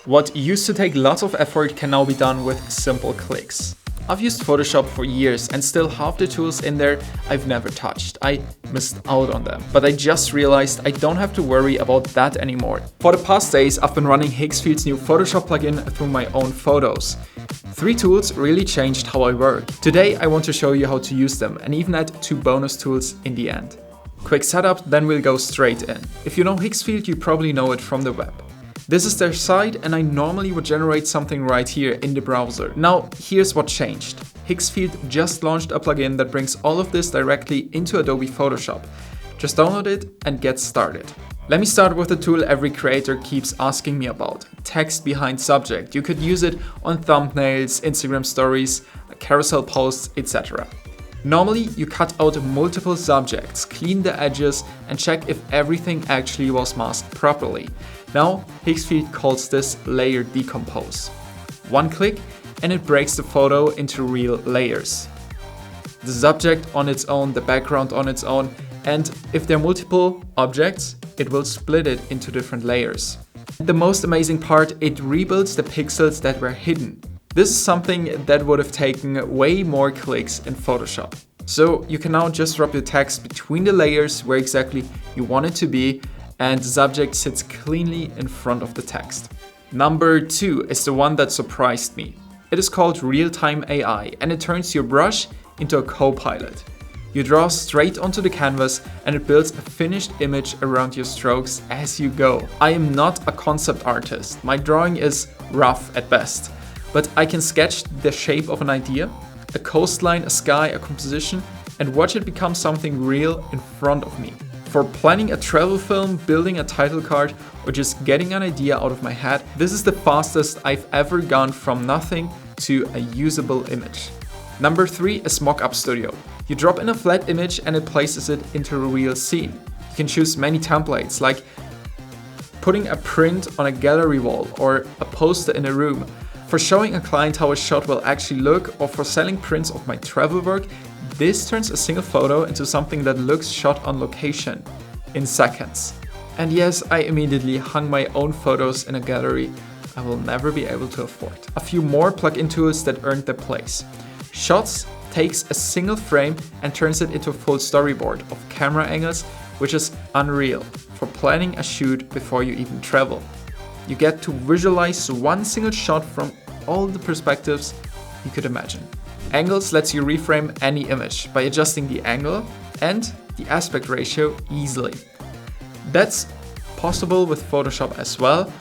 What used to take lots of effort can now be done with simple clicks. I've used Photoshop for years and still half the tools in there I've never touched. I missed out on them. But I just realized I don't have to worry about that anymore. For the past days, I've been running Higgsfield's new Photoshop plugin through my own photos. 3 tools really changed how I work. Today I want to show you how to use them and even add 2 bonus tools in the end. Quick setup, then we'll go straight in. If you know Higgsfield, you probably know it from the web. This is their site and I normally would generate something right here in the browser. Now, here's what changed. Higgsfield just launched a plugin that brings all of this directly into Adobe Photoshop. Just download it and get started. Let me start with the tool every creator keeps asking me about, text behind subject. You could use it on thumbnails, Instagram stories, carousel posts, etc. Normally, you cut out multiple subjects, clean the edges and check if everything actually was masked properly. Now, Higgsfield calls this layer decompose. One click and it breaks the photo into real layers. The subject on its own, the background on its own, and if there are multiple objects, it will split it into different layers. The most amazing part, it rebuilds the pixels that were hidden. This is something that would have taken way more clicks in Photoshop. So you can now just drop your text between the layers where exactly you want it to be, and the subject sits cleanly in front of the text. Number 2 is the one that surprised me. It is called Realtime AI and it turns your brush into a co-pilot. You draw straight onto the canvas and it builds a finished image around your strokes as you go. I am not a concept artist. My drawing is rough at best, but I can sketch the shape of an idea, a coastline, a sky, a composition, and watch it become something real in front of me. For planning a travel film, building a title card, or just getting an idea out of my head, this is the fastest I've ever gone from nothing to a usable image. Number 3 is Mockup Studio. You drop in a flat image and it places it into a real scene. You can choose many templates like putting a print on a gallery wall or a poster in a room. For showing a client how a shot will actually look or for selling prints of my travel work, this turns a single photo into something that looks shot on location in seconds. And yes, I immediately hung my own photos in a gallery I will never be able to afford. A few more plugin tools that earned their place. Shots takes a single frame and turns it into a full storyboard of camera angles, which is unreal for planning a shoot before you even travel. You get to visualize one single shot from all the perspectives you could imagine. Angles lets you reframe any image by adjusting the angle and the aspect ratio easily. That's possible with Photoshop as well,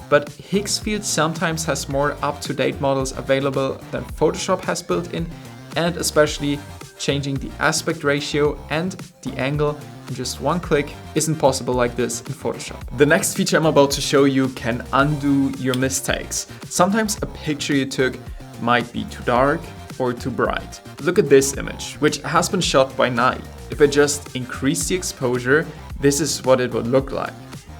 but Higgsfield sometimes has more up-to-date models available than Photoshop has built in, and especially changing the aspect ratio and the angle in just one click isn't possible like this in Photoshop. The next feature I'm about to show you can undo your mistakes. Sometimes a picture you took might be too dark or too bright. Look at this image, which has been shot by night. If I just increase the exposure, this is what it would look like.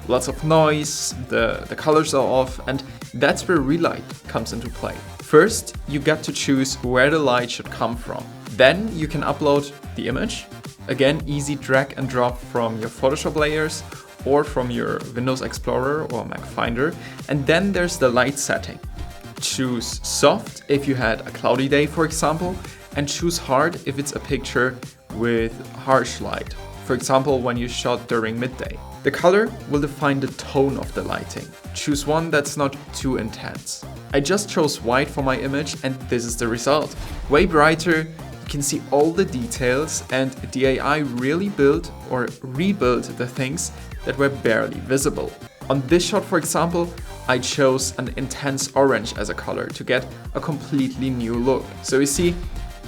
Lots of noise, the colors are off, and that's where relight comes into play. First, you get to choose where the light should come from. Then you can upload the image. Again, easy drag and drop from your Photoshop layers or from your Windows Explorer or Mac Finder. And then there's the light setting. Choose soft if you had a cloudy day, for example, and choose hard if it's a picture with harsh light. For example, when you shot during midday. The color will define the tone of the lighting. Choose one that's not too intense. I just chose white for my image and this is the result. Way brighter, you can see all the details and the AI really built or rebuilt the things that were barely visible. On this shot, for example, I chose an intense orange as a color to get a completely new look. So you see,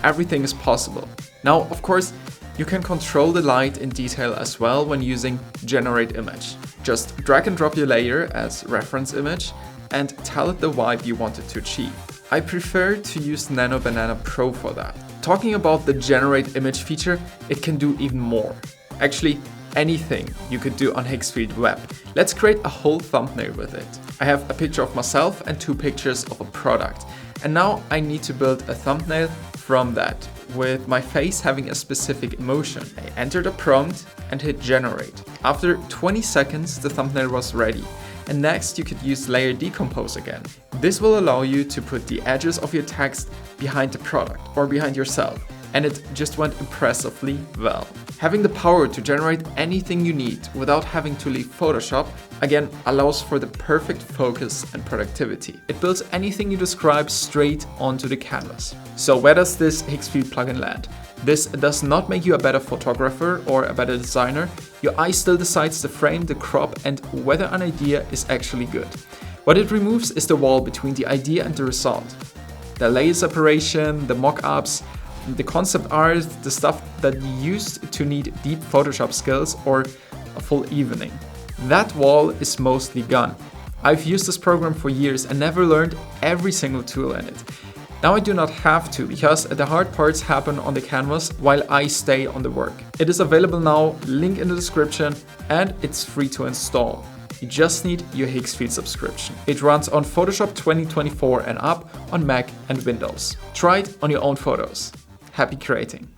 everything is possible. Now, of course, you can control the light in detail as well when using Generate Image. Just drag and drop your layer as reference image and tell it the vibe you want it to achieve. I prefer to use Nano Banana Pro for that. Talking about the Generate Image feature, it can do even more. Actually, anything you could do on Higgsfield Web. Let's create a whole thumbnail with it. I have a picture of myself and 2 pictures of a product. And now I need to build a thumbnail from that, with my face having a specific emotion. I entered a prompt and hit generate. After 20 seconds, the thumbnail was ready. And next you could use layer decompose again. This will allow you to put the edges of your text behind the product or behind yourself. And it just went impressively well. Having the power to generate anything you need without having to leave Photoshop, again, allows for the perfect focus and productivity. It builds anything you describe straight onto the canvas. So where does this Higgsfield plugin land? This does not make you a better photographer or a better designer. Your eye still decides the frame, the crop, and whether an idea is actually good. What it removes is the wall between the idea and the result. The layer separation, the mock-ups, the concept art, the stuff that you used to need deep Photoshop skills or a full evening. That wall is mostly gone. I've used this program for years and never learned every single tool in it. Now I do not have to, because the hard parts happen on the canvas while I stay on the work. It is available now, link in the description, and it's free to install. You just need your Higgsfield subscription. It runs on Photoshop 2024 and up on Mac and Windows. Try it on your own photos. Happy creating!